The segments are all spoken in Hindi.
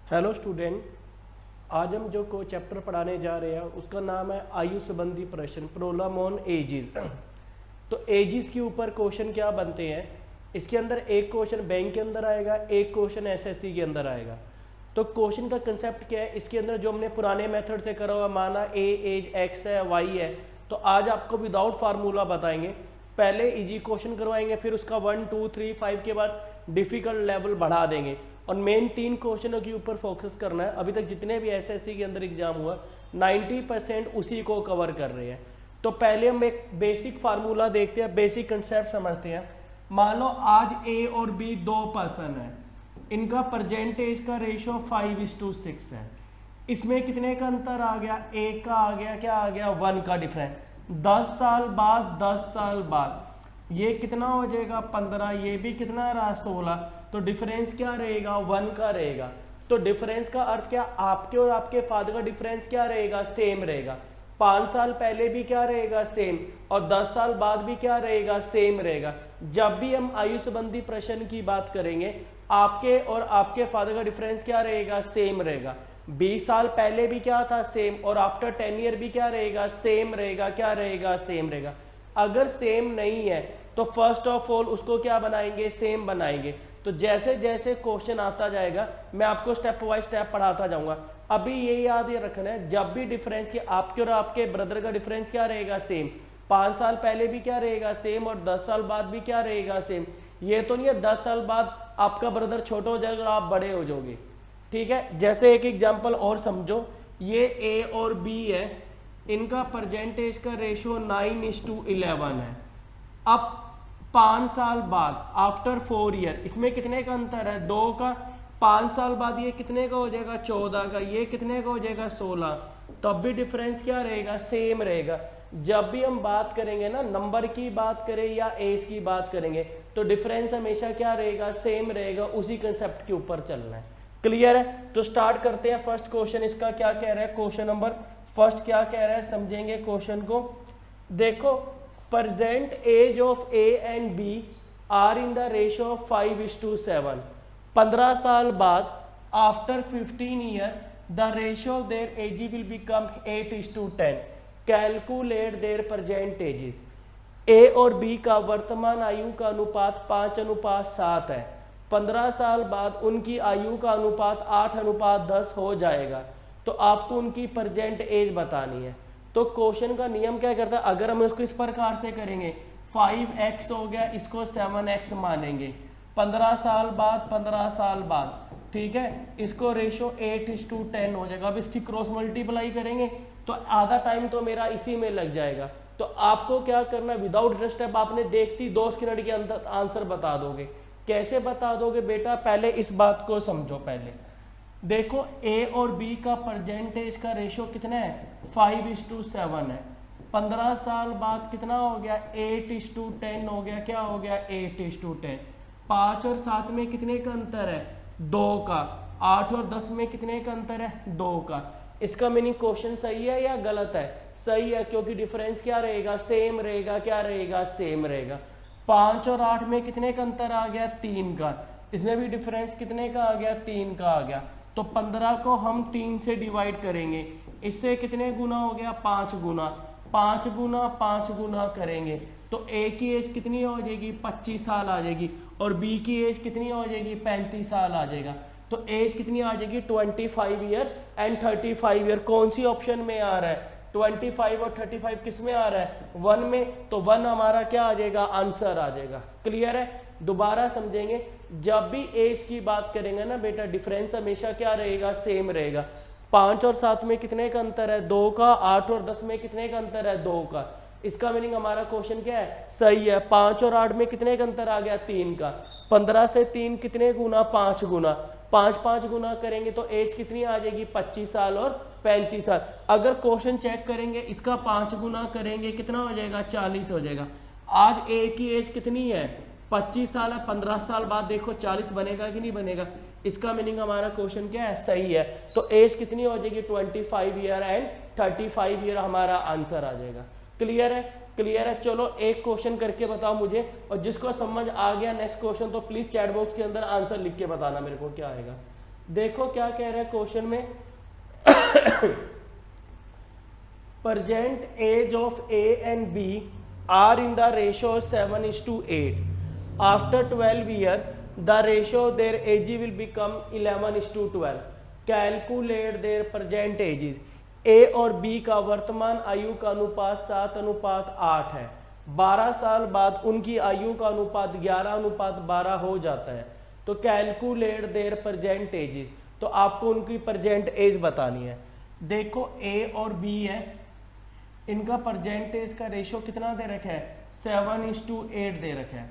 हेलो स्टूडेंट, आज हम जो को चैप्टर पढ़ाने जा रहे हैं उसका नाम है आयु संबंधी प्रश्न, प्रॉब्लम ऑन एजिस। तो एजिस के ऊपर क्वेश्चन क्या बनते हैं, इसके अंदर एक क्वेश्चन बैंक के अंदर आएगा, एक क्वेश्चन एसएससी के अंदर आएगा। तो क्वेश्चन का कंसेप्ट क्या है, इसके अंदर जो हमने पुराने मेथड से करा हुआ, माना ए एज एक्स है वाई है, तो आज आपको विदाउट फार्मूला बताएंगे। पहले इजी क्वेश्चन करवाएंगे, फिर उसका 1 2 3 5 के बाद डिफिकल्ट लेवल बढ़ा देंगे और मेन 3 क्वेश्चनों के ऊपर फोकस करना है। अभी तक जितने भी एसएससी के अंदर एग्जाम हुआ 90% उसी को कवर कर रहे हैं। तो पहले हम एक बेसिक फार्मूला देखते हैं, बेसिक कंसेप्ट समझते हैं। मान लो आज ए और बी दो पर्सन है, इनका परसेंटेज का रेशियो 5:6 है। इसमें कितने का अंतर आ गया, एक का आ गया, क्या आ गया, 1 का डिफरेंस। 10 साल बाद ये कितना हो जाएगा 15, ये भी कितना रहा 16। तो डिफरेंस क्या रहेगा, 1 का रहेगा। तो डिफरेंस का अर्थ क्या, आपके और आपके फादर का डिफरेंस क्या रहेगा, सेम रहेगा। 5 साल पहले भी क्या रहेगा, सेम, और 10 साल बाद भी क्या रहेगा, सेम रहेगा। जब भी हम आयु संबंधी प्रश्न की बात करेंगे, आपके और आपके फादर का डिफरेंस क्या रहेगा, सेम रहेगा। 20 साल पहले भी क्या था, सेम, और आफ्टर 10 ईयर भी क्या रहेगा, सेम रहेगा। क्या रहेगा, सेम रहेगा। अगर सेम नहीं है तो फर्स्ट ऑफ ऑल उसको क्या बनाएंगे, सेम बनाएंगे। तो जैसे जैसे क्वेश्चन आता जाएगा मैं आपको स्टेप बाय स्टेप पढ़ाता जाऊंगा। अभी ये याद ये रखना है, जब भी डिफरेंस की आपके और आपके ब्रदर का डिफरेंस क्या रहेगा, सेम। 5 साल पहले भी क्या रहेगा, सेम, और 10 साल बाद भी क्या रहेगा, सेम। ये तो नहीं है 10 साल बाद आपका ब्रदर छोटा हो जाएगा और आप बड़े हो जाओगे। ठीक है, जैसे एक एग्जाम्पल और समझो, ये ए और बी है, इनका परसेंटेज का रेशियो 9:11 है। अब 5 साल बाद आफ्टर 4 ईयर इसमें कितने का अंतर है, 2 का। 5 साल बाद ये कितने का हो जाएगा, 14 का, ये कितने का हो जाएगा, 16। तब भी डिफरेंस क्या रहेगा, सेम रहेगा। जब भी हम बात करेंगे ना, नंबर की बात करें या एज की बात करेंगे, तो डिफरेंस हमेशा क्या रहेगा, सेम रहेगा। उसी कंसेप्ट के ऊपर चलना है। क्लियर है। तो स्टार्ट करते हैं। फर्स्ट क्वेश्चन इसका क्या कह रहा है, क्वेश्चन नंबर फर्स्ट क्या कह रहा है, समझेंगे क्वेश्चन को। देखो, present age of A and B are in the ratio of 5:7। 15 साल बाद after 15 year the ratio of their age will become 8:10। Calculate their present ages। A और B का वर्तमान आयु का अनुपात 5:7 है। 15 साल बाद उनकी आयु का अनुपात 8:10 हो जाएगा। तो आपको उनकी प्रेजेंट एज बतानी है। तो क्वेश्चन का नियम क्या करता है, अगर हम इसको इस प्रकार से करेंगे, 5x हो गया, इसको 7x मानेंगे। 15 साल बाद, ठीक है, इसको रेशो 8:10 हो जाएगा। अब इसकी क्रॉस मल्टीप्लाई करेंगे तो आधा टाइम तो मेरा इसी में लग जाएगा। तो आपको क्या करना, विदाउट स्टेप आपने देखती 2 मिनट के अंदर आंसर बता दोगे। कैसे बता दोगे बेटा, पहले इस बात को समझो। पहले देखो, ए और बी का परसेंटेज का रेशो कितना है, 5:7 है। 15 साल बाद कितना हो गया, 8:10 हो गया। क्या हो गया, 8:10। 5 और 7 में कितने का अंतर है, 2 का। 8 और 10 में कितने का अंतर है, 2 का। इसका मीनिंग क्वेश्चन सही है या गलत है, सही है, क्योंकि डिफरेंस क्या रहेगा, सेम रहेगा। क्या रहेगा, सेम रहेगा। 5 और 8 में कितने का अंतर आ गया, 3 का। इसमें भी डिफरेंस कितने का आ गया, 3 का आ गया। तो 15 को हम 3 से डिवाइड करेंगे, इससे कितने गुना हो गया, 5 गुना। 5 गुना 5 गुना करेंगे तो ए की एज कितनी हो जाएगी, 25 साल आ जाएगी, और बी की एज कितनी हो जाएगी, 35 साल आ जाएगा। तो एज कितनी आ जाएगी, 25 ईयर एंड 35 ईयर। कौन सी ऑप्शन में आ रहा है, 25 और 35 किस में आ रहा है, 1 में। तो 1 हमारा क्या आ जाएगा, आंसर आ जाएगा। क्लियर है। दोबारा समझेंगे, जब भी एज की बात करेंगे ना बेटा, डिफरेंस हमेशा क्या रहेगा, सेम रहेगा। 5 और 7 में कितने का अंतर है, 2 का। 8 और 10 में कितने का अंतर है, 2 का। इसका मीनिंग हमारा क्वेश्चन क्या है, सही है। 5 और 8 में कितने का अंतर आ गया, 3 का। 15 से 3 कितने गुना, 5 गुना। 5 गुना करेंगे तो एज कितनी आ जाएगी, 25 साल और 35 साल। अगर क्वेश्चन चेक करेंगे, इसका 5 गुना करेंगे, कितना हो जाएगा, 40 हो जाएगा। आज ए की एज कितनी है, 25 साल है। 15 साल बाद देखो 40 बनेगा कि नहीं बनेगा। इसका मीनिंग हमारा क्वेश्चन क्या है, सही है। तो एज कितनी हो जाएगी, 25 ईयर एंड 35 ईयर हमारा आंसर आ जाएगा। क्लियर है, क्लियर है। चलो एक क्वेश्चन करके बताओ मुझे, और जिसको समझ आ गया नेक्स्ट क्वेश्चन तो प्लीज चैट बॉक्स के अंदर आंसर लिख के बताना मेरे को क्या आएगा। देखो क्या कह रहा है क्वेश्चन में, present age of A and B are in the ratio 7:8. After 12 years, the ratio of their age will become 11:12. Calculate their present ages. A और B का वर्तमान आयु का अनुपात 7:8 है। 12 साल बाद उनकी आयु का अनुपात 11:12 हो जाता है। तो कैलकुलेट देयर प्रेजेंट एजेस, तो आपको उनकी प्रेजेंट एज बतानी है। देखो A और B है, इनका परसेंटेज का रेशियो कितना दे रखा है, 7:8 दे रखा है।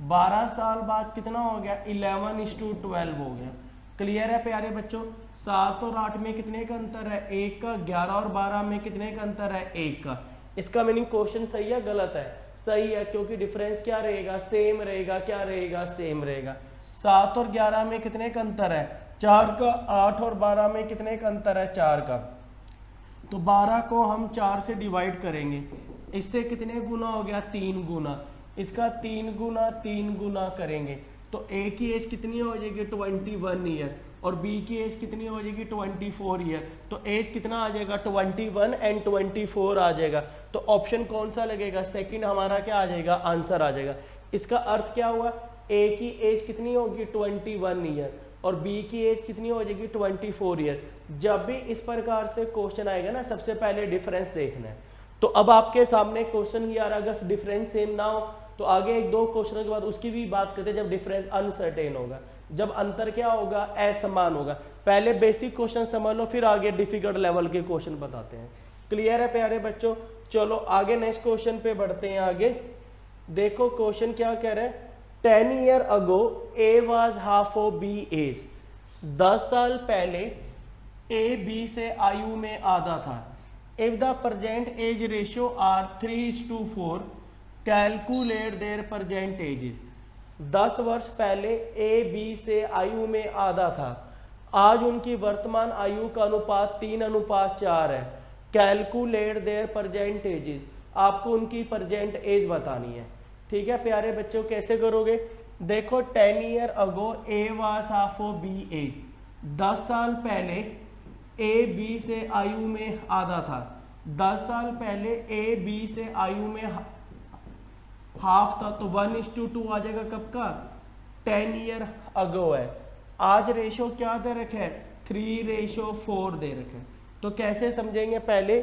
12 साल बाद कितना हो गया, 11:12 हो गया। क्लियर है प्यारे बच्चों। 7 और 8 में कितने का अंतर है, 1 का। 11 और 12 में कितने का अंतर है, 1 का। इसका मीनिंग क्वेश्चन सही है गलत है, सही है, क्योंकि डिफरेंस क्या रहेगा, सेम रहेगा। क्या रहेगा, सेम रहेगा। 7 और 11 में कितने का अंतर है, 4 का। 8 और 12 में कितने का अंतर है, 4 का। तो 12 को हम 4 से डिवाइड करेंगे, इससे कितने गुना हो गया, 3 गुना। इसका 3 गुना करेंगे तो A की एज कितनी हो जाएगी, 21 ईयर, और B की एज कितनी हो जाएगी, 24 ईयर। तो एज कितना आ जाएगा, 21 एंड 24 आ जाएगा। तो ऑप्शन कौन सा लगेगा, सेकंड हमारा क्या आ जाएगा, आंसर आ जाएगा। इसका अर्थ क्या हुआ, A की एज कितनी होगी, 21 ईयर, और B की एज कितनी हो जाएगी, 24 ईयर। जब भी इस प्रकार से क्वेश्चन आएगा ना, सबसे पहले डिफरेंस देखना है। तो अब आपके सामने क्वेश्चन ही आ रहा, अगर डिफरेंस सेम ना हो तो आगे 1-2 क्वेश्चन के बाद उसकी भी बात करते हैं जब डिफरेंस अनसर्टेन होगा, जब अंतर क्या होगा, असमान होगा। पहले बेसिक क्वेश्चन समझ लो, फिर आगे डिफिकल्ट लेवल के क्वेश्चन बताते हैं। क्लियर है प्यारे बच्चों। चलो आगे नेक्स्ट क्वेश्चन पे बढ़ते हैं आगे। देखो क्वेश्चन क्या कह रहे हैं, 10 years ago A was half of B age। 10 साल पहले A B से आयु में आधा था। If the present age ratio are 3:4, calculate their present edges. 10 वर्ष पहले A B से आयु में आधा था, आज उनकी वर्तमान आयु का अनुपात 3:4 है। कैलकुलेट देयर प्रेजेंट एजेस, आपको उनकी प्रेजेंट एज बतानी है। ठीक है प्यारे बच्चों, कैसे करोगे, देखो 10 years ago A was half of B age। 10 साल पहले A B से आयु में आधा था। 10 साल पहले A B से आयु में हाफ था, तो 1:2 आ जाएगा कब का, 10 years ago है। आज रेशो क्या दे रखे है, 3:4 दे रखे। तो कैसे समझेंगे, पहले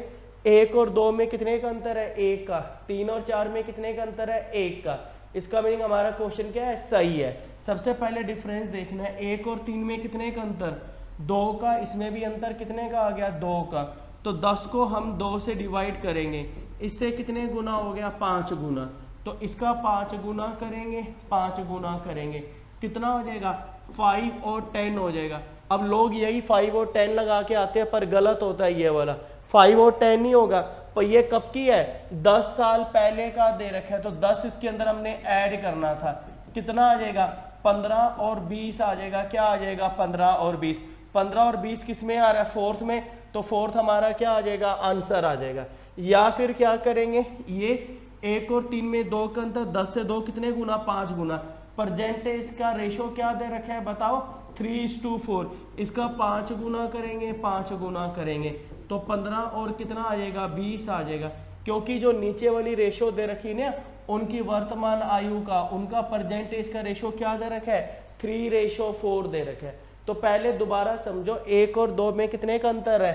1 और 2 में कितने का अंतर है, 1 का। 3 और 4 में कितने का अंतर है, 1 का। इसका मीनिंग हमारा क्वेश्चन क्या है, सही है। सबसे पहले डिफरेंस देखना है, 1 और 3 में कितने का अंतर, 2 का। इसमें भी अंतर कितने का आ गया, 2 का। तो 10 को हम 2 से डिवाइड करेंगे, इससे कितने गुना हो गया, 5 गुना। तो इसका 5 गुना करेंगे, 5 गुना करेंगे, कितना हो जाएगा, 5 और 10 हो जाएगा। अब लोग यही 5 और 10 लगा के आते हैं, पर गलत होता है ये वाला। 5 और 10 नहीं होगा, पर ये कब की है, 10 साल पहले का दे रखा है। तो 10 इसके अंदर हमने ऐड करना था, कितना आ जाएगा, 15 और 20 आ जाएगा। क्या आ जाएगा, 15 और 20। 15 और 20 किस में आ रहा है, फोर्थ में। तो फोर्थ हमारा क्या आ जाएगा, आंसर आ जाएगा। या फिर क्या करेंगे, ये 1 और 3 में 2 का अंतर, 10 से 2 कितने गुना, 5 गुना। परसेंटेज का रेशो क्या दे रखा है बताओ, 3:4। इसका 5 गुना करेंगे, 5 गुना करेंगे, तो 15 और कितना आ जाएगा, 20 आ जाएगा। क्योंकि जो नीचे वाली रेशो दे रखी है ना, उनकी वर्तमान आयु का, उनका परसेंटेज का रेशो क्या दे रखा है, 3:4 दे रखा है। तो पहले दोबारा समझो, 1 और 2 में कितने का अंतर है,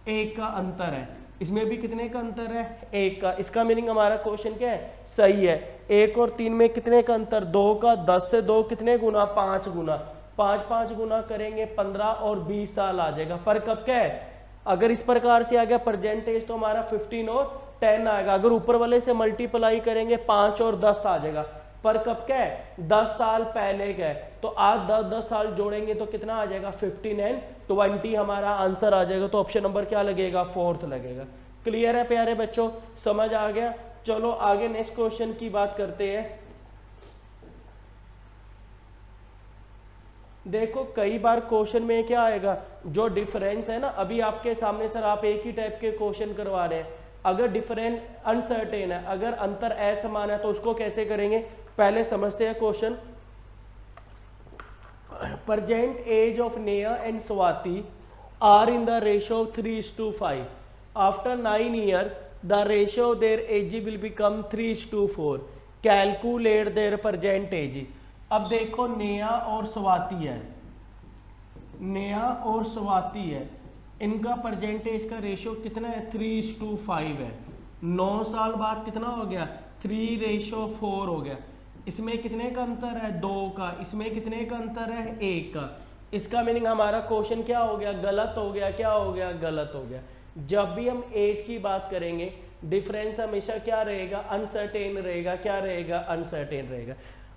1 का अंतर है। इसमें भी कितने का अंतर है, 1 का। इसका मीनिंग हमारा क्वेश्चन क्या है, सही है। 1 और 3 में कितने का अंतर, 2 का। 10 से 2 कितने गुना, 5 गुना। 5 गुना करेंगे, 15 और 20 साल आ जाएगा। पर कब क्या है, अगर इस प्रकार से आ गया परसेंटेज तो हमारा 15 और 10 आएगा। अगर ऊपर वाले से मल्टीप्लाई करेंगे 5 और 10 आ जाएगा। पर कब क्या है, 10 साल पहले का है। तो आज 10 साल जोड़ेंगे तो कितना आ जाएगा, 15 एंड 20 हमारा आंसर आ जाएगा। तो ऑप्शन नंबर क्या लगेगा, फोर्थ लगेगा। क्लियर है प्यारे बच्चों, समझ आ गया। चलो आगे नेक्स्ट क्वेश्चन की बात करते हैं। देखो कई बार क्वेश्चन में क्या आएगा, जो डिफरेंस है ना, अभी आपके सामने सर आप एक ही टाइप के क्वेश्चन करवा रहे हैं। अगर डिफरेंस अनसर्टेन है, अगर अंतर असमान है, तो उसको कैसे करेंगे, पहले समझते हैं question. present age of Neha and Swati are in the ratio of 3:5. After 9 years, the ratio of their age will become 3:4. Calculate their present age. अब देखो नेहा और स्वाति है, नेहा और स्वाति है, इनका परसेंटेज का रेशियो कितना है? 3:5 है। 9 साल बाद कितना हो गया? 3:4 हो गया। इसमें कितने का अंतर है? 2 का। इसमें कितने का अंतर है? 1 का। इसका मीनिंग हमारा क्वेश्चन क्या हो गया? गलत हो गया। क्या हो गया? गलत हो गया। जब भी हम एज की बात करेंगे डिफरेंस हमेशा क्या रहेगा? अनसर्टेन रहेगा। क्या रहेगा? अनसर्टेन रहेगा।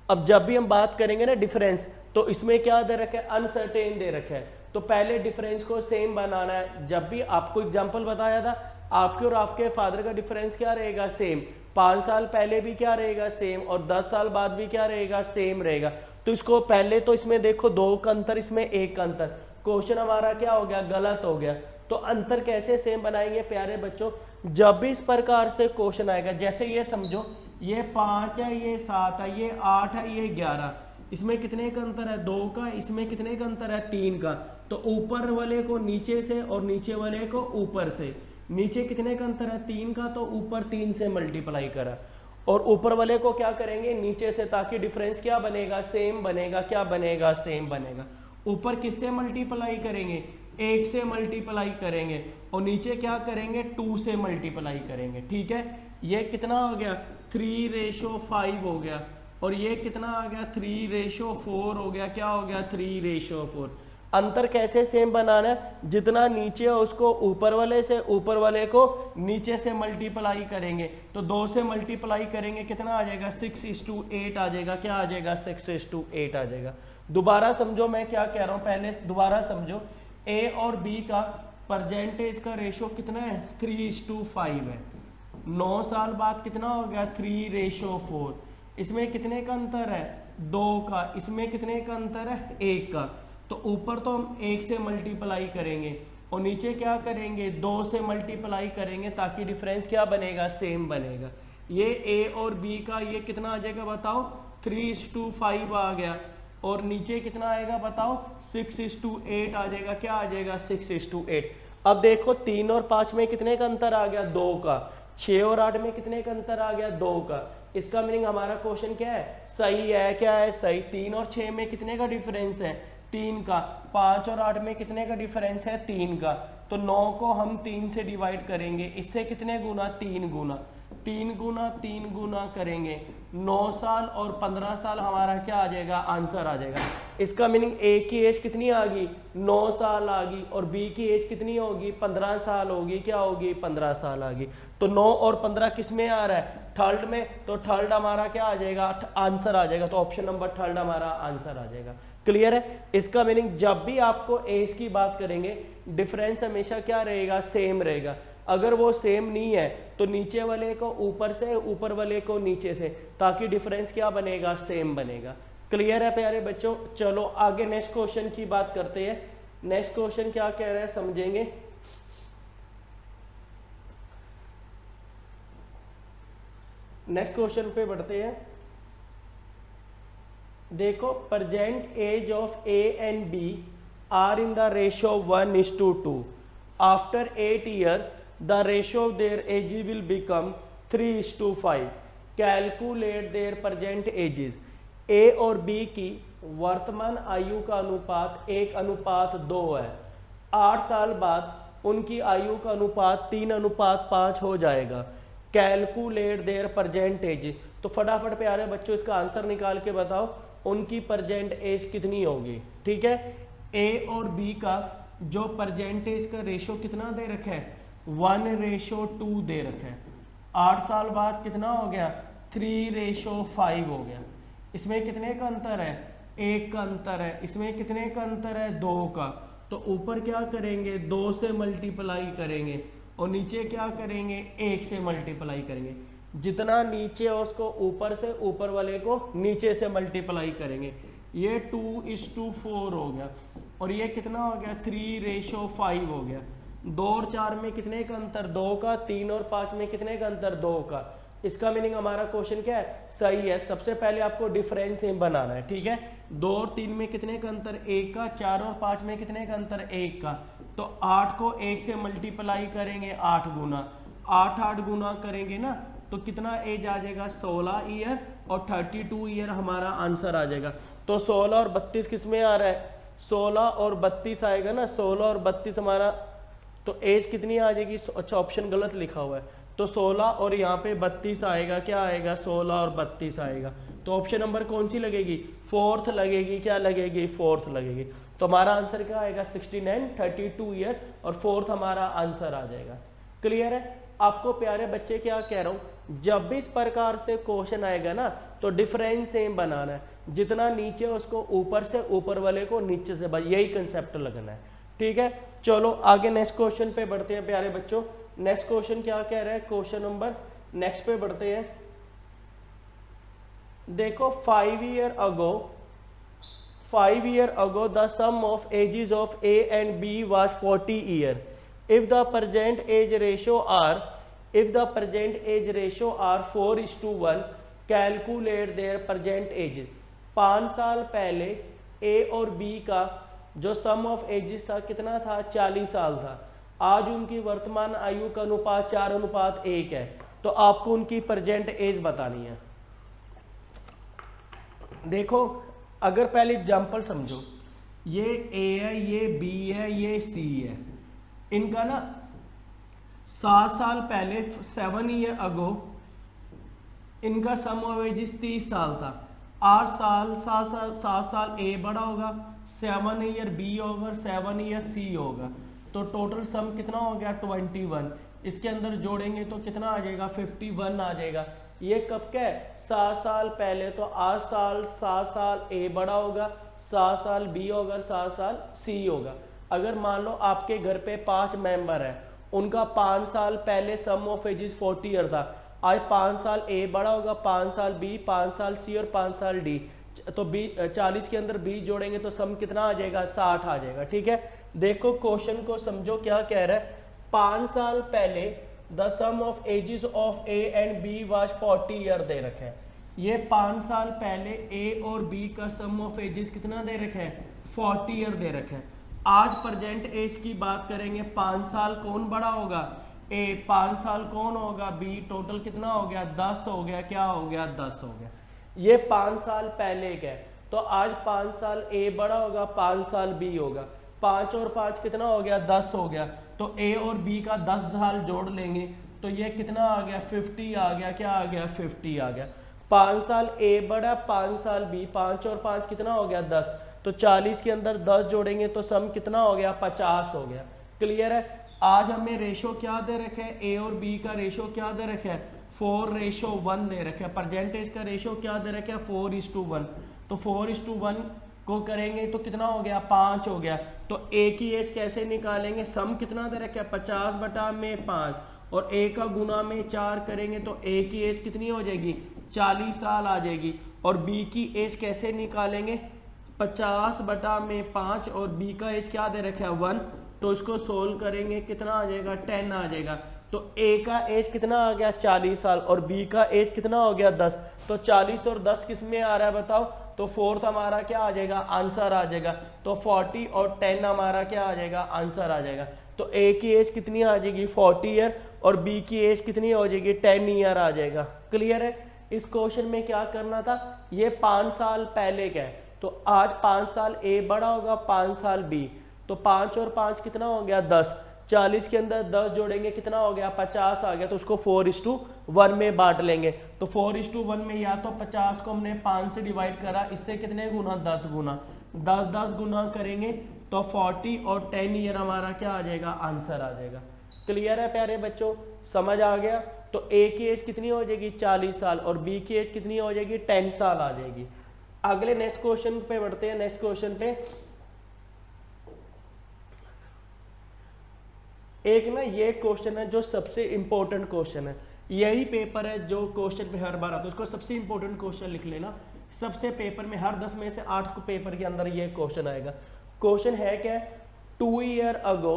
अब जब भी हम बात करेंगे ना डिफरेंस, तो इसमें क्या दे रखा है? अनसर्टेन दे रखा है। तो पहले डिफरेंस को सेम बनाना है। जब भी आपको एग्जांपल बताया था, आपके और आपके फादर का डिफरेंस क्या रहेगा? सेम। 5 साल पहले भी क्या रहेगा? सेम। और 10 साल बाद भी क्या रहेगा? सेम रहेगा। तो इसको पहले तो इसमें देखो 2 का अंतर, इसमें 1 का अंतर। क्वेश्चन हमारा क्या हो गया? गलत हो गया। तो अंतर कैसे सेम बनाएंगे प्यारे बच्चों? जब भी इस प्रकार से क्वेश्चन आएगा, जैसे ये समझो ये 5 है, ये 7 है, ये 8 है, ये 11, इसमें कितने का अंतर है? 2 का। इसमें कितने का अंतर है? 3 का। तो ऊपर वाले को नीचे से और नीचे वाले को ऊपर से। नीचे कितने का अंतर है? 3 का। तो ऊपर 3 से मल्टीप्लाई करा और ऊपर वाले को क्या करेंगे? नीचे से, ताकि डिफरेंस क्या बनेगा? सेम बनेगा। क्या बनेगा? सेम बनेगा। ऊपर किससे मल्टीप्लाई करेंगे? 1 से मल्टीप्लाई करेंगे और नीचे क्या करेंगे? 2 से मल्टीप्लाई करेंगे। ठीक है, ये कितना हो गया? 3:5 हो गया। और ये कितना आ गया? 3:4 हो गया। क्या हो गया? 3:4। अंतर कैसे सेम बनाना है? जितना नीचे है उसको ऊपर वाले से, ऊपर वाले को नीचे से मल्टीप्लाई करेंगे। तो 2 से मल्टीप्लाई करेंगे, कितना आ जाएगा? 6:8 आ जाएगा। क्या आ जाएगा? 6:8 आ जाएगा। दोबारा समझो मैं क्या कह रहा हूँ, पहले दोबारा समझो। ए और बी का परसेंटेज का रेशियो कितना है? 3:5 है। 9 साल बाद कितना हो गया? 3:4। इसमें कितने का अंतर है? 2 का। इसमें कितने का अंतर है? 1 का। तो ऊपर तो हम 1 से मल्टीप्लाई करेंगे और नीचे क्या करेंगे? 2 से मल्टीप्लाई करेंगे, ताकि डिफरेंस क्या बनेगा? सेम बनेगा। ये ए और बी का ये कितना आ जाएगा बताओ? 3:5 आ गया। और नीचे कितना आएगा बताओ? 6:8 आ जाएगा। क्या आ जाएगा? 6:8। अब देखो 3 और 5 में कितने का अंतर आ गया? 2 का। 6 और 8 में कितने का अंतर आ गया? 2 का। इसका मीनिंग हमारा क्वेश्चन क्या है? सही है। क्या है? सही। 3 और 6 में कितने का डिफरेंस है? 3 का। 5 और 8 में कितने का डिफरेंस है? 3 का। तो 9 को हम 3 से डिवाइड करेंगे। इससे कितने गुना? 3 गुना। 3 गुना करेंगे। 9 साल और 15 साल हमारा क्या आ जाएगा? आंसर आ जाएगा। इसका मीनिंग ए की एज कितनी आ गई? 9 साल आ गई। और बी की एज कितनी होगी? 15 साल होगी। क्या होगी? 15 साल आ गई। तो 9 और 15 किस में आ रहा है? थर्ड में। तो थर्ड हमारा क्या आ जाएगा? आंसर आ जाएगा। तो ऑप्शन नंबर थर्ड हमारा आंसर आ जाएगा। क्लियर है? इसका मीनिंग जब भी आपको एज की बात करेंगे डिफरेंस हमेशा क्या रहेगा? सेम रहेगा। अगर वो सेम नहीं है तो नीचे वाले को ऊपर से, ऊपर वाले को नीचे से, ताकि डिफरेंस क्या बनेगा? सेम बनेगा। क्लियर है प्यारे बच्चों? चलो आगे नेक्स्ट क्वेश्चन की बात करते हैं। नेक्स्ट क्वेश्चन क्या कह रहा है समझेंगे। नेक्स्ट क्वेश्चन पे बढ़ते हैं। देखो present age of A and B are in the ratio 1:2। After 8 year the ratio of their ages will become 3:5. Calculate their present ages। A और बी की वर्तमान आयु का अनुपात 1:2 है। 8 साल बाद उनकी आयु का अनुपात 3:5 हो जाएगा। Calculate their present ages। तो फटाफट प्यारे बच्चों इसका आंसर निकाल के बताओ उनकी present एज कितनी होगी। ठीक है, ए और बी का जो परसेंटेज का रेशियो कितना दे रखा है? 1:2 दे रखा है। 8 साल बाद कितना हो गया? 3:5 हो गया। इसमें कितने का अंतर है? 1 का अंतर है। इसमें कितने का अंतर है? 2 का। तो ऊपर क्या करेंगे? 2 से मल्टीप्लाई करेंगे और नीचे क्या करेंगे? 1 से मल्टीप्लाई करेंगे। जितना नीचे है उसको ऊपर से, ऊपर वाले को नीचे से मल्टीप्लाई करेंगे। ये 2:4 हो गया और ये कितना हो गया? 3:5 हो गया। 2 और 4 में कितने का अंतर? 2 का। 3 और 5 में कितने का अंतर? 2 का। इसका मीनिंग हमारा क्वेश्चन क्या है? सही है। सबसे पहले आपको डिफरेंस सेम बनाना है। ठीक है, 2 और 3 में कितने का अंतर, 1 का, 4 और 5 में कितने का अंतर, 1 का। तो 8 को 1 से मल्टीप्लाई करेंगे 8 गुना, 8 गुना करेंगे ना तो कितना एज आ जाएगा, 16 ईयर, और 32 ईयर हमारा आंसर आ जाएगा। तो 16 और 32 किस में आ रहा है, 16 और 32 आएगा ना, 16 और 32 हमारा, तो एज कितनी आ जाएगी, अच्छा ऑप्शन गलत लिखा हुआ है, तो 16 और यहाँ पे 32 आएगा, क्या आएगा, 16 और 32 आएगा। तो ऑप्शन नंबर कौन सी लगेगी, फोर्थ लगेगी, क्या लगेगी, फोर्थ लगेगी। तो हमारा आंसर क्या आएगा, 69, 32 ईयर, और फोर्थ हमारा आंसर आ जाएगा। क्लियर है। आपको प्यारे बच्चे क्या कह रहा हूँ, जब भी इस प्रकार से क्वेश्चन आएगा ना तो डिफरेंस सेम बनाना है, जितना नीचे उसको ऊपर से, ऊपर वाले को नीचे से, यही कंसेप्ट लगना है। ठीक है, चलो आगे नेक्स्ट क्वेश्चन पे बढ़ते हैं प्यारे बच्चों। नेक्स्ट क्वेश्चन क्या कह रहा है, क्वेश्चन नंबर नेक्स्ट पे बढ़ते हैं। देखो 5 year ago the sum of ages of A and B was 40 year. If the present age ratio are 4:1, calculate their present ages. 5 साल पहले A और B का जो सम ऑफ एजेस था कितना था, 40 साल था। आज उनकी वर्तमान आयु का अनुपात 4:1 है। तो आपको उनकी प्रेजेंट एज बतानी है। देखो अगर पहले एग्जांपल समझो, ये ए है, ये बी है, ये सी है, इनका ना 7 साल पहले 7 ईयर अगो इनका सम ऑफ एजेस 30 साल था। 7 साल ए बड़ा होगा, 7 ईयर बी होगा, 7 ईयर सी होगा, तो टोटल सम कितना हो गया 21। इसके अंदर जोड़ेंगे तो कितना आ जाएगा 51 आ जाएगा। ये कब का है, 7 साल पहले, तो 7 साल ए बड़ा होगा, 7 साल बी होगा, 7 साल सी होगा। अगर मान लो आपके घर पे 5 मेंबर है, उनका 5 साल पहले सम ऑफ एजेस 40 ईयर था। आज 5 साल ए बड़ा होगा, 5 साल बी, 5 साल सी और 5 साल डी, तो 40 के अंदर 20 जोड़ेंगे तो सम कितना आ जाएगा, 60 आ जाएगा। ठीक है, देखो क्वेश्चन को समझो क्या कह रहा है। 5 साल पहले the sum of ages of A and B was 40 year दे रखे हैं। ये 5 साल पहले ए और बी का सम ऑफ एजेस कितना दे रखे हैं, 40 ईयर दे रखे हैं। आज प्रेजेंट एज की बात करेंगे, 5 साल कौन बड़ा होगा, ए, 5 साल कौन होगा, बी, टोटल कितना हो गया 10 हो गया, क्या हो गया 10 हो गया। ये 5 साल पहले का है, तो आज 5 साल ए बड़ा होगा, 5 साल बी होगा, 5 और 5 कितना हो गया 10 हो गया। तो ए और बी का 10 साल जोड़ लेंगे तो ये कितना आ गया 50 आ गया, क्या आ गया 50 आ गया। 5 साल ए बड़ा, 5 साल बी, 5 और 5 कितना हो गया 10, तो 40 के अंदर 10 जोड़ेंगे तो सम कितना हो गया 50 हो गया। क्लियर है। आज हमें रेशो क्या दे रखे है, ए और बी का रेशो क्या दे रखे है 4:1 दे रखे है। परसेंटेज का रेशो क्या दे रखे है 4:1, तो 4:1 को करेंगे तो कितना हो गया 5 हो गया। तो ए की एज कैसे निकालेंगे, सम कितना दे रखा है 50/5, और ए का गुना में 4 करेंगे तो ए की एज कितनी हो जाएगी 40 साल आ जाएगी। और बी की एज कैसे निकालेंगे 50/5, और बी का एज क्या दे रखा है 1, तो इसको सोल्व करेंगे कितना आ जाएगा 10 आ जाएगा। तो ए का एज कितना आ गया 40 साल, और बी का एज कितना हो गया 10, तो 40 और 10 किस में आ रहा है बताओ, तो फोर्थ हमारा क्या आ जाएगा आंसर आ जाएगा। तो 40 और 10 हमारा क्या आ जाएगा आंसर आ जाएगा। तो ए की एज कितनी आ जाएगी 40 ईयर, और बी की एज कितनी हो जाएगी 10 ईयर आ जाएगा। क्लियर है। इस क्वेश्चन में क्या करना था, ये 5 साल पहले का है, तो आज 5 साल ए बड़ा होगा, 5 साल बी, तो 5 और 5 कितना हो गया 10, 40 के अंदर 10 जोड़ेंगे कितना हो गया 50 आ गया। तो उसको 4:1 में बांट लेंगे, तो 4:1 में या तो 50 को हमने 5 से डिवाइड करा, इससे कितने गुना 10 गुना, 10 गुना करेंगे तो 40 और 10 ईयर हमारा क्या आ जाएगा आंसर आ जाएगा। क्लियर है प्यारे बच्चों, समझ आ गया। तो ए की एज कितनी हो जाएगी 40 साल, और बी की एज कितनी हो जाएगी 10 साल आ जाएगी। अगले नेक्स्ट क्वेश्चन पे बढ़ते हैं। नेक्स्ट क्वेश्चन पे एक ना ये क्वेश्चन है जो सबसे इंपॉर्टेंट क्वेश्चन है, यही पेपर है जो क्वेश्चन पे हर बार आता है, उसको सबसे इंपॉर्टेंट क्वेश्चन लिख लेना। सबसे पेपर में हर 10 में से 8 पेपर के अंदर ये क्वेश्चन आएगा। क्वेश्चन है क्या, 2 years ago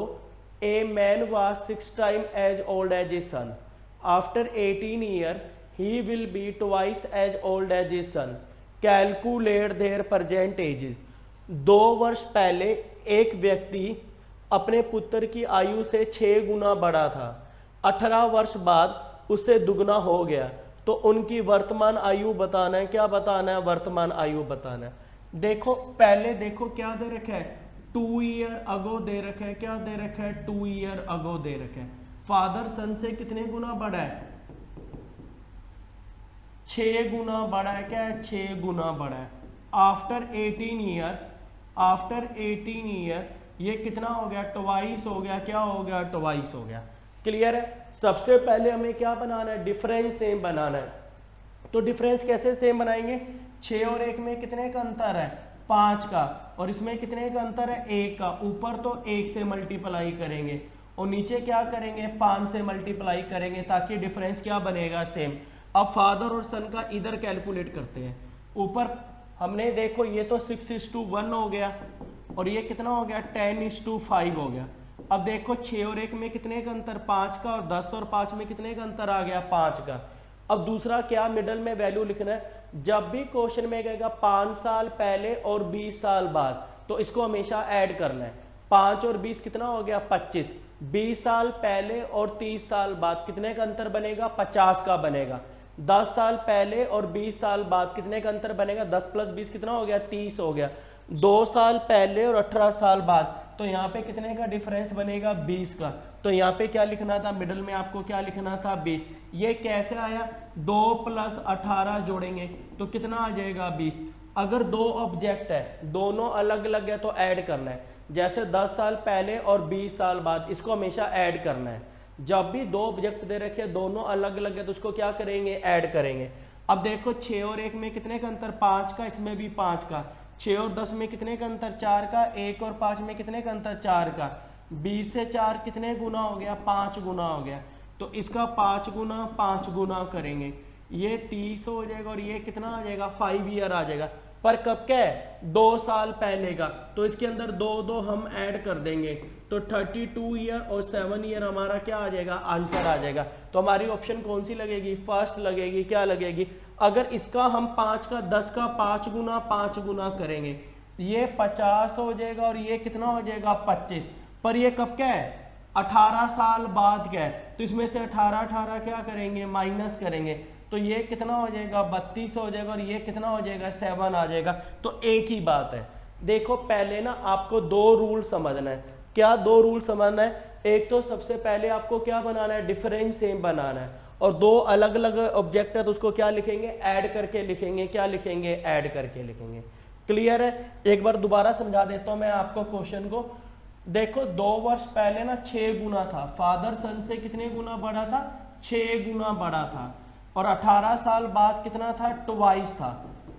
a man was 6 times as old as his son. After 18 years he will be twice as old as his son. Calculate their present edges. 2 वर्ष पहले एक व्यक्ति अपने पुत्र की आयु से 6 गुना बड़ा था, 18 वर्ष बाद उससे दुगना हो गया, तो उनकी वर्तमान आयु बताना है। क्या बताना है? वर्तमान आयु बताना है। देखो पहले देखो क्या दे रखा है, 2 ईयर अगो दे रखा है। क्या दे रखा है? 2 ईयर अगो दे रखा है। फादर सन से कितने गुना बड़ा है? 6 गुना बड़ा है। क्या है? 6 गुना बड़ा है। आफ्टर 18 ईयर, आफ्टर 18 ईयर ये कितना हो गया? ट्वाइस हो गया। क्या हो गया? ट्वाइस हो गया। क्लियर है? सबसे पहले हमें क्या बनाना है? डिफरेंस सेम बनाना है। तो डिफरेंस कैसे सेम बनाएंगे? 6 और 1 में कितने का अंतर है? 5 का। और इसमें कितने का अंतर है? 1 का। ऊपर तो 1 से मल्टीप्लाई करेंगे और नीचे क्या करेंगे? 5 से मल्टीप्लाई करेंगे, ताकि डिफरेंस क्या बनेगा? सेम। अब फादर और सन का इधर कैलकुलेट करते हैं। ऊपर हमने देखो ये तो 6:1 हो गया और ये कितना हो गया? 10:5 हो गया। अब देखो 6 और 1 में कितने का अंतर? 5 का। और 10 और 5 में कितने का अंतर आ गया? 5 का। अब दूसरा क्या मिडल में वैल्यू लिखना है? जब भी क्वेश्चन में कहेगा 5 साल पहले और 20 साल बाद, तो इसको हमेशा ऐड करना है। 5 और 20 कितना हो गया? 25। 20 साल पहले और 30 साल बाद कितने का अंतर बनेगा? 50 का बनेगा। 10 साल पहले और 20 साल बाद कितने का अंतर बनेगा? 10 + 20 कितना हो गया? 30 हो गया। 2 साल पहले और 18 साल बाद, तो यहाँ पे कितने का डिफरेंस बनेगा? 20 का। तो यहाँ पे क्या लिखना था? मिडल में आपको क्या लिखना था? 20। ये कैसे आया? 2 + 18 जोड़ेंगे तो कितना आ जाएगा? 20। अगर 2 ऑब्जेक्ट है, दोनों अलग अलग है, तो ऐड करना है। जैसे 10 साल पहले और 20 साल बाद, इसको हमेशा ऐड करना है। जब भी 2 ऑब्जेक्ट दे रखे दोनों अलग अलग है, तो उसको क्या करेंगे? ऐड करेंगे। अब देखो 6 और 1 में कितने का अंतर? 5 का। इसमें भी 5 का। 6 और 10 में कितने का अंतर? 4 का। 1 और 5 में कितने का अंतर? 4 का। 20 से 4 कितने गुना हो गया? 5 गुना हो गया। तो इसका 5 गुना करेंगे, ये 30 हो जाएगा और ये कितना आ जाएगा? 5 ईयर आ जाएगा। पर कब क्या है? 2 साल पहले का। तो इसके अंदर 2 हम ऐड कर देंगे, तो 32 ईयर और 7 ईयर हमारा क्या आ जाएगा? आंसर आ जाएगा। तो हमारी ऑप्शन कौन सी लगेगी? फर्स्ट लगेगी। क्या लगेगी? अगर इसका हम 5 का 10 का 5 गुना करेंगे, ये 50 हो जाएगा और ये कितना हो जाएगा? 25। पर ये कब क्या है? 18 साल बाद क्या है? तो इसमें से 18 क्या करेंगे? माइनस करेंगे, तो ये कितना हो जाएगा? 32 हो जाएगा और ये कितना हो जाएगा? 7 आ जाएगा। तो एक ही बात है। देखो पहले ना आपको 2 रूल समझना है। क्या 2 रूल समझना है? एक तो सबसे पहले आपको क्या बनाना है? डिफरेंस सेम बनाना है। और 2 अलग अलग ऑब्जेक्ट है, तो उसको क्या लिखेंगे? ऐड करके लिखेंगे। क्या लिखेंगे? ऐड करके लिखेंगे। क्लियर है? एक बार दोबारा समझा देता हूं मैं आपको क्वेश्चन को। देखो 2 वर्ष पहले ना 6 गुना था। फादर सन से कितने गुना बड़ा था? 6 गुना बड़ा था। और 18 साल बाद कितना था? ट्वाइस था।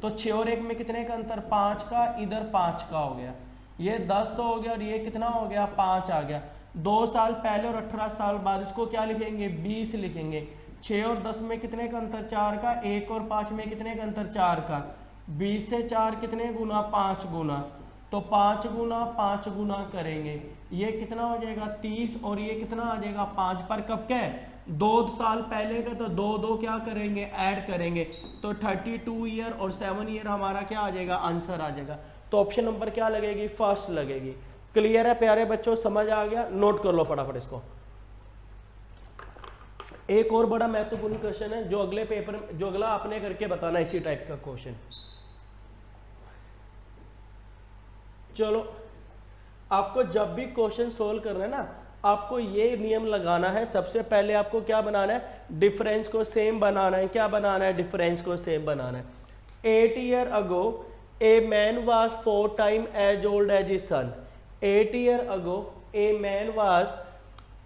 तो 6 और 1 में कितने का अंतर? 5 का। इधर 5 का हो गया। ये 10 हो गया और ये कितना हो गया? 5 आ गया। 2 साल पहले और 18 साल बाद, इसको क्या लिखेंगे? 20 लिखेंगे। 6 और 10 में कितने का अंतर? 4 का। 1 और 5 में कितने का अंतर? 4 का। 20 से 4 कितने गुना? 5 गुना। तो 5 गुना करेंगे, ये कितना हो जाएगा? 30। और ये कितना आ जाएगा? 5। पर कब क्या है? 2 साल पहले का, तो 2 क्या करेंगे? ऐड करेंगे। तो 32 ईयर और 7 ईयर हमारा क्या आ जाएगा? आंसर आ जाएगा। तो ऑप्शन नंबर क्या लगेगी? फर्स्ट लगेगी। क्लियर है प्यारे बच्चों? समझ आ गया? नोट कर लो फटाफट इसको। एक और बड़ा महत्वपूर्ण क्वेश्चन है, जो अगले पेपर में, जो अगला आपने करके बताना, इसी टाइप का क्वेश्चन। चलो, आपको जब भी क्वेश्चन सोल्व करना है ना, आपको ये नियम लगाना है। सबसे पहले आपको क्या बनाना है? डिफरेंस को सेम बनाना है। क्या बनाना है? डिफरेंस को सेम बनाना है। 8 year ago a man was 4 times as old as his son. 8 year ago a man was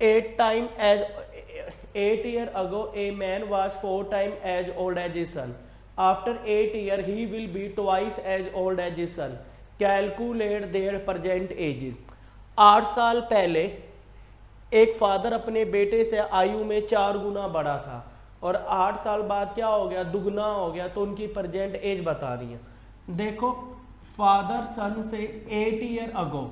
8 year ago a man was 4 times as old as his son. After 8 year he will be twice as old as his son. Calculate their present ages. 8 साल पहले एक फादर अपने बेटे से आयु में 4 गुना बड़ा था और 8 साल बाद क्या हो गया? दुगना हो गया। तो उनकी प्रेजेंट एज बता रही है। देखो फादर सन से 8 ईयर अगो,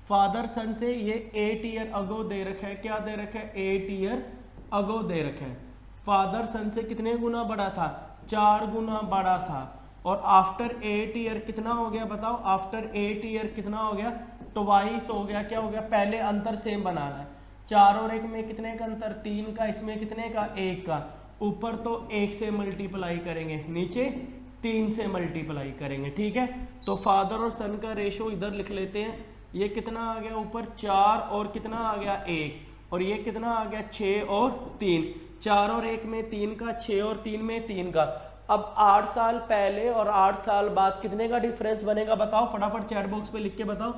फादर सन से ये 8 ईयर अगो दे रखा है। क्या दे रखा है? 8 ईयर अगो दे रखा है। फादर सन से कितने गुना बड़ा था? 4 गुना बड़ा था। और आफ्टर 8 ईयर कितना हो गया बताओ, आफ्टर 8 ईयर कितना हो गया, ट्वाइस हो गया। क्या हो गया, पहले अंतर सेम बनाना है, 4 और 1 में कितने का अंतर, 3 का, इसमें कितने का, 1 का। ऊपर तो 1 से मल्टीप्लाई करेंगे, नीचे 3 से मल्टीप्लाई करेंगे, ठीक है। तो फादर और सन का रेशो इधर लिख लेते हैं, ये कितना आ गया ऊपर 4 और कितना आ गया 1, और ये कितना आ गया 6 और 3, 4 और 1 में 3 का, 6 और 3 में 3 का। अब 8 साल पहले और 8 साल बाद कितने का डिफरेंस बनेगा बताओ, फटाफट चैट बॉक्स पे लिख के बताओ।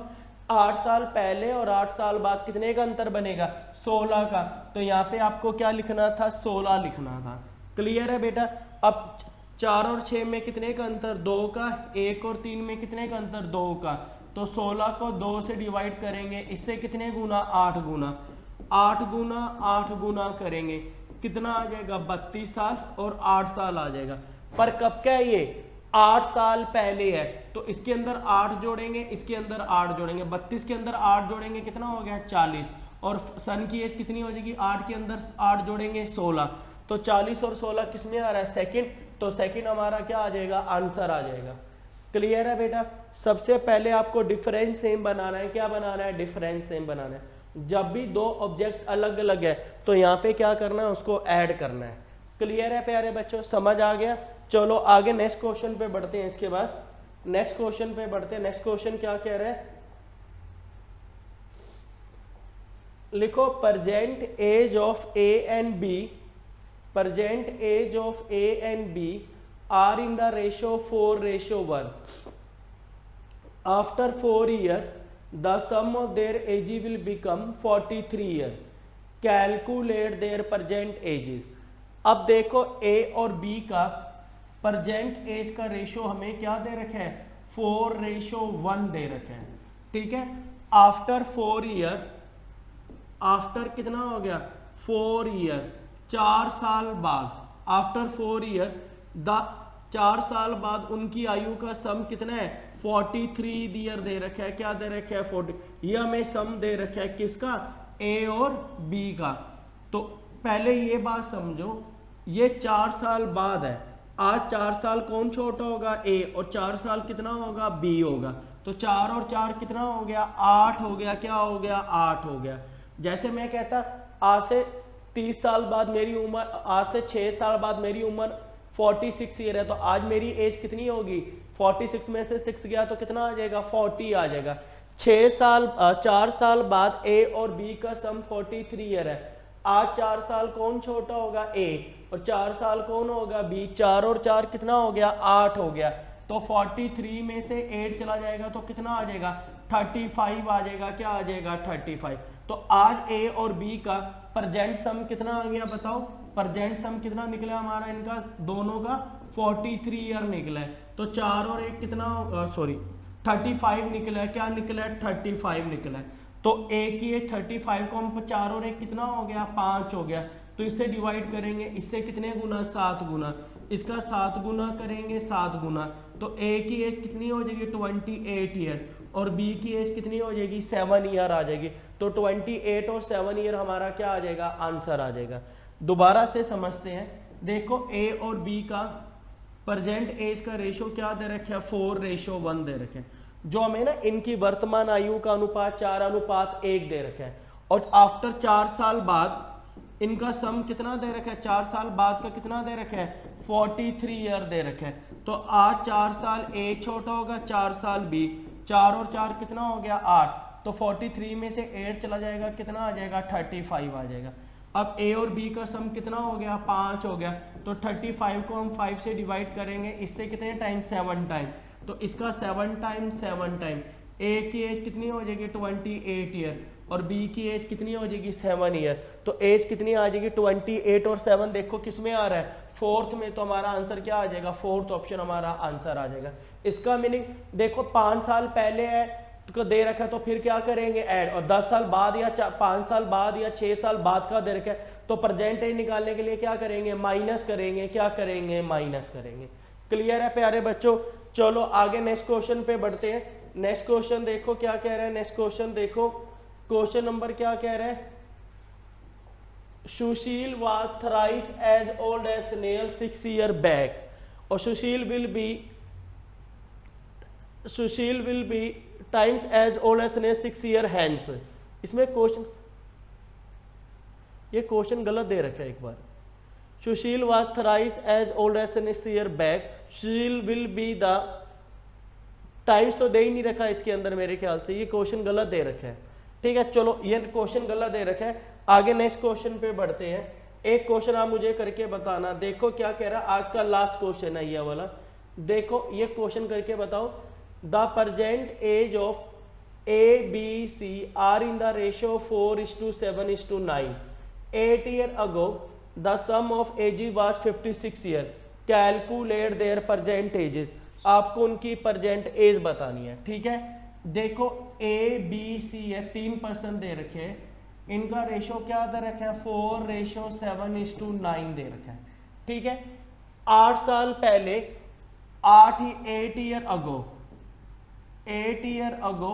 8 साल पहले और 8 साल बाद कितने का अंतर बनेगा, 16 का। तो यहाँ पे आपको क्या लिखना था, 16 लिखना था। क्लियर है बेटा। अब 4 और 6 में कितने का अंतर, 2 का, 1 और 3 में कितने का अंतर, 2 का। तो 16 को 2 से डिवाइड करेंगे, इससे कितने गुना, 8 गुना, 8 गुना 8 गुना करेंगे, कितना आ जाएगा, 32 साल और 8 साल आ जाएगा। पर कब का है ये, 8 साल पहले है, तो इसके अंदर 8 जोड़ेंगे, इसके अंदर 8 जोड़ेंगे, 32 के अंदर 8 जोड़ेंगे, कितना हो गया 40, और सन की एज कितनी हो जाएगी, 8 के अंदर 8 जोड़ेंगे 16, तो 40 और 16 किस में आ रहा है, सेकंड। तो सेकंड हमारा क्या आ जाएगा, आंसर आ जाएगा। क्लियर है बेटा। सबसे पहले आपको डिफरेंस सेम बनाना है, क्या बनाना है, डिफरेंस सेम बनाना है। जब भी दो ऑब्जेक्ट अलग अलग है तो यहाँ पे क्या करना है, उसको ऐड करना है। क्लियर है प्यारे बच्चों, समझ आ गया। चलो आगे नेक्स्ट क्वेश्चन पे बढ़ते हैं। इसके बाद नेक्स्ट क्वेश्चन पे बढ़ते हैं। नेक्स्ट क्वेश्चन क्या कह रहा है, लिखो present age of A and B, present age of A and B are in the ratio 4:1। After 4 year the sum of their age will become 43 year, calculate their present ages. अब देखो ए और बी का प्रेजेंट एज का रेशो हमें क्या दे रखा है, 4:1 दे रखा है, ठीक है। आफ्टर 4 ईयर, आफ्टर कितना हो गया 4 ईयर, 4 साल बाद, आफ्टर 4 ईयर द 4 साल बाद उनकी आयु का सम कितना है, 43 ईयर दे रखा है। क्या दे रखा है, 40। ये हमें सम दे रखा है किसका, ए और बी का। तो पहले ये बात समझो, ये 4 साल बाद है। आज 4 साल कौन छोटा होगा, ए, और 4 साल कितना होगा, बी होगा। तो 4 और 4 कितना हो गया, 8 हो गया। क्या हो गया, 8 हो गया। जैसे मैं कहता आज से 30 साल बाद मेरी उम्र, आज से 6 साल बाद मेरी उम्र 46 ईयर है, तो आज मेरी एज कितनी होगी, 46 में से 6 गया तो कितना आ जाएगा, 40 आ जाएगा। 4 साल बाद ए और बी का सम 43 ईयर है। आज 4 साल कौन छोटा होगा, ए, और 4 साल कौन होगा, बी। 4 और 4 कितना हो गया, 8 हो गया। तो 43 में से 8 चला जाएगा तो कितना आ जाएगा, 35 आ जाएगा। क्या आ जाएगा, 35। तो आज ए और बी का प्रेजेंट सम कितना आ गया बताओ, प्रेजेंट सम कितना निकला हमारा, इनका दोनों का 43 ईयर निकला है। तो 4 और 1 कितना, 35 निकला है। क्या निकला है, 35 निकला है। तो ए की एज 35 को हम 4 और 1 कितना हो गया, 5 हो गया। तो इससे डिवाइड करेंगे, इससे कितने गुना, 7 गुना, इसका 7 गुना करेंगे, 7 गुना। तो ए की एज कितनी हो जाएगी, 28 ईयर, और बी की एज कितनी हो जाएगी, 7 ईयर आ जाएगी। तो 28 और 7 ईयर हमारा क्या आ जाएगा, आंसर आ जाएगा। दोबारा से समझते हैं। देखो ए और बी का प्रेजेंट एज का रेशो क्या दे रखे है, 4:1 दे रखे हैं। जो हमें ना इनकी वर्तमान आयु का अनुपात 4:1 दे रखा है। और आफ्टर 4 साल बाद इनका सम कितना दे रखा है, 4 साल बाद का कितना दे रखा है, 43 ईयर दे रखा है। तो आज 4 साल ए छोटा होगा, 4 साल बी। 4 और 4 कितना हो गया, 8। तो 43 में से 8 चला जाएगा, कितना आ जाएगा, 35 आ जाएगा। अब ए और बी का सम कितना हो गया, 5 हो गया। तो 35 को हम 5 से डिवाइड करेंगे, इससे कितने टाइम, 7 टाइम। तो इसका 7 टाइम 7 टाइम। ए की एज कितनी हो जाएगी, 28 ईयर, और बी की एज कितनी हो जाएगी, 7 ईयर। तो एज कितनी आ जाएगी, 28 और 7 देखो किस में आ रहा है, 4th में। तो हमारा आंसर क्या आ जाएगा, 4th ऑप्शन हमारा आंसर आ जाएगा। इसका मीनिंग देखो 5 साल पहले है को दे रखा है, तो फिर क्या करेंगे, ऐड। और 10 साल बाद या 5 साल बाद या 6 साल बाद का दे रखा है, तो प्रेजेंट एज निकालने के लिए क्या करेंगे, माइनस करेंगे। क्या करेंगे, माइनस करेंगे। क्लियर है प्यारे बच्चों। चलो आगे नेक्स्ट क्वेश्चन पे बढ़ते हैं। नेक्स्ट क्वेश्चन देखो क्या कह रहा है। नेक्स्ट क्वेश्चन देखो, क्वेश्चन नंबर क्या कह रहा है, सुशील was thrice as old as Snail 6 years back, और Sushil will be Sushil will be times as old as ने 6 ईयर हैंस। इसमें क्वेश्चन, ये क्वेश्चन गलत दे रखा है एक बार। Sushil was thrice as old as ने 6 year back, Sushil will be the, times तो दे ही नहीं रखा इसके अंदर मेरे ख्याल से, ये क्वेश्चन गलत दे रखा है। ठीक है, चलो ये क्वेश्चन गलत दे रखा है, आगे नेक्स्ट क्वेश्चन पे बढ़ते हैं। एक क्वेश्चन आप मुझे करके बताना, देखो क्या कह रहा है, आज का लास्ट क्वेश्चन है ये वाला। देखो ये क्वेश्चन करके बताओ, the present age of A B C are in the ratio 4:7:9। 8 years ago the sum of ages was 56 years, calculate their present edges. आपको उनकी प्रेजेंट एज बतानी है। ठीक है, देखो ए बी सी है, 3 पर्सन दे रखे हैं, इनका रेशो क्या दे रखा है, 4:7:9 दे रखा है। ठीक है, 8 साल पहले 8 ईयर अगो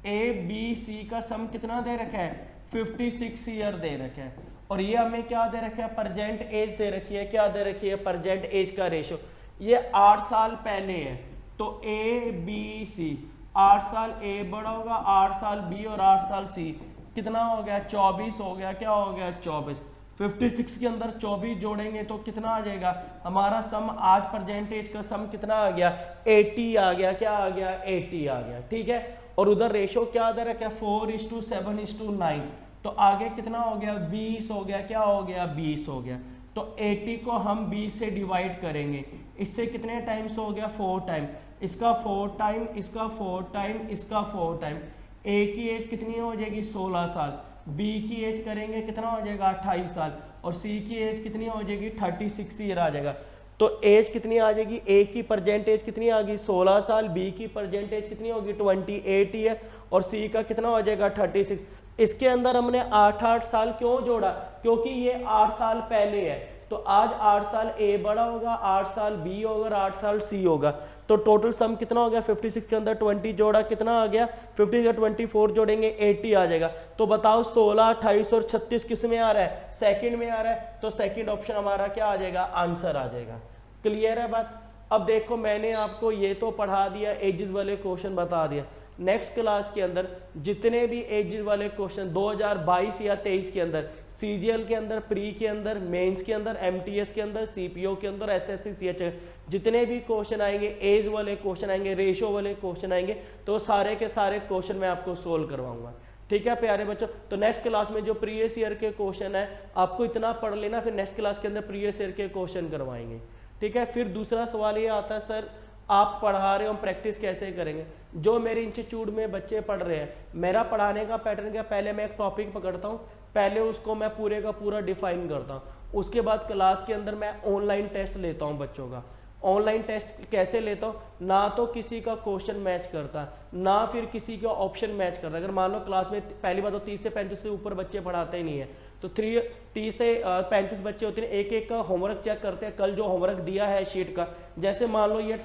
ए बी सी का सम कितना दे रखा है, 56 ईयर दे रखा है। और ये हमें क्या दे रखा है, प्रेजेंट एज दे रखी है, क्या दे रखी है, प्रेजेंट एज का रेशो। ये 8 साल पहले है, तो ए बी सी, 8 साल ए बड़ा होगा, 8 साल बी और 8 साल सी, कितना हो गया, 24 हो गया, क्या हो गया, 24। 56 के अंदर 24 जोड़ेंगे तो कितना आ जाएगा हमारा सम, आज प्रेजेंट एज का सम कितना आ गया, 80 आ गया, क्या आ गया, 80 आ गया। ठीक है, और उधर रेशो क्या दे रखा है, 4:7:9, तो आगे कितना हो गया, 20 हो गया, क्या हो गया, 20 हो गया। तो 80 को हम 20 से डिवाइड करेंगे, इससे कितने टाइम्स हो गया, 4 टाइम, इसका 4 टाइम, इसका 4 टाइम, इसका 4 टाइम। ए की एज कितनी हो जाएगी, 16 साल, बी की एज करेंगे कितना हो जाएगा, 28 साल, और सी की एज कितनी हो जाएगी, 36 ईयर आ जाएगा। तो एज कितनी आ जाएगी, ए की प्रेजेंट एज कितनी आ गई, 16 साल, बी की प्रेजेंट एज कितनी होगी, 28 ईयर, और सी का कितना हो जाएगा, 36। इसके अंदर हमने 8-8 साल क्यों जोड़ा, क्योंकि ये 8 साल पहले है, तो आज 8 साल ए बड़ा होगा, 8 साल बी होगा, 8 साल सी होगा। तो टोटल सम कितना हो गया, 56 के अंदर 20 जोड़ा, कितना आ गया, 50 का 24 जोड़ेंगे 80 आ जाएगा। तो बताओ 16, 28 और 36 किस में आ रहा है, सेकंड में आ रहा है, तो सेकंड ऑप्शन हमारा क्या आ जाएगा, आंसर आ जाएगा। क्लियर है बात। अब देखो मैंने आपको ये तो पढ़ा दिया, एजेस वाले क्वेश्चन बता दिया। नेक्स्ट क्लास के अंदर जितने भी एजेस वाले क्वेश्चन 2022 या 23 के अंदर, सीजीएल के अंदर, प्री के अंदर, मेंस के अंदर, एमटीएस के अंदर, सीपीओ के अंदर, एसएससी सीएच, जितने भी क्वेश्चन आएंगे, एज वाले क्वेश्चन आएंगे, रेशो वाले क्वेश्चन आएंगे, तो सारे के सारे क्वेश्चन मैं आपको सोल्व करवाऊंगा। ठीक है प्यारे बच्चों, तो नेक्स्ट क्लास में जो प्रीवियस ईयर के क्वेश्चन है आपको इतना पढ़ लेना, फिर नेक्स्ट क्लास के अंदर प्रीवियस ईयर के क्वेश्चन करवाएंगे। ठीक है, फिर दूसरा सवाल ये आता है, सर आप पढ़ा रहे हो, हम प्रैक्टिस कैसे करेंगे। जो मेरे इंस्टीट्यूट में बच्चे पढ़ रहे हैं, मेरा पढ़ाने का पैटर्न क्या, पहले मैं एक टॉपिक पकड़ता हूँ, पहले उसको मैं पूरे का पूरा डिफाइन करता हूँ, उसके बाद क्लास के अंदर मैं ऑनलाइन टेस्ट लेता हूँ बच्चों का। ऑनलाइन टेस्ट कैसे लेता हूँ, ना तो किसी का क्वेश्चन मैच करता, ना फिर किसी का ऑप्शन मैच करता। अगर मान लो क्लास में पहली बात तो 30 से 35 से ऊपर बच्चे पढ़ाते ही नहीं है, तो 30 से 35 बच्चे होते हैं, एक एक का होमवर्क चेक करते हैं, कल जो होमवर्क दिया है शीट का, जैसे मान लो ये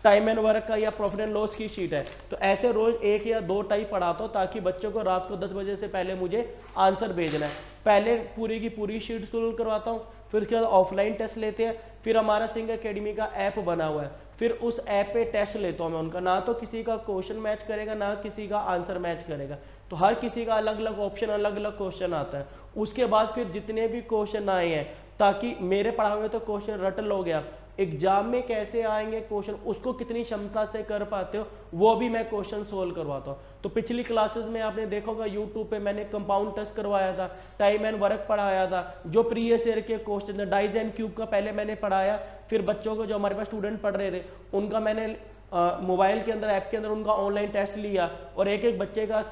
टाइम एंड वर्क का या प्रॉफिट एंड लॉस की शीट है, तो ऐसे रोज 1 या 2 टाइप पढ़ाता हूँ, ताकि बच्चों को रात को 10 बजे से पहले मुझे आंसर भेजना है। पहले पूरी की पूरी शीट सोल्व करवाता हूँ, फिर उसके बाद ऑफलाइन टेस्ट लेते हैं, फिर हमारा सिंह एकेडमी का ऐप बना हुआ है, फिर उस ऐप पे टेस्ट लेता हूँ मैं उनका, ना तो किसी का क्वेश्चन मैच करेगा, ना किसी का आंसर मैच करेगा, तो हर किसी का अलग अलग ऑप्शन, अलग अलग क्वेश्चन आता है। उसके बाद फिर जितने भी क्वेश्चन आए हैं, ताकि मेरे पढ़ाए हुए तो क्वेश्चन रट लोगे आप, एग्जाम में कैसे आएंगे क्वेश्चन, उसको कितनी क्षमता से कर पाते हो, वो भी मैं क्वेश्चन सोल्व करवाता हूँ। तो पिछली क्लासेस में आपने देखा होगा यूट्यूब पे मैंने कंपाउंड टेस्ट करवाया था, टाइम एंड वर्क पढ़ाया था, जो प्रीवियस ईयर के क्वेश्चन, डाइज एंड क्यूब का पहले मैंने पढ़ाया, फिर बच्चों को जो हमारे पास स्टूडेंट पढ़ रहे थे उनका मैंने मोबाइल के अंदर, ऐप के अंदर उनका ऑनलाइन टेस्ट लिया, और एक एक बच्चे का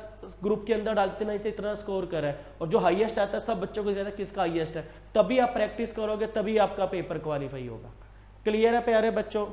ग्रुप के अंदर डालते ना, इसे इतना स्कोर करा है, और जो हाईएस्ट आता है सब बच्चों को कहता है किसका हाईएस्ट है, तभी आप प्रैक्टिस करोगे, तभी आपका पेपर क्वालिफाई होगा। क्लियर है प्यारे बच्चों।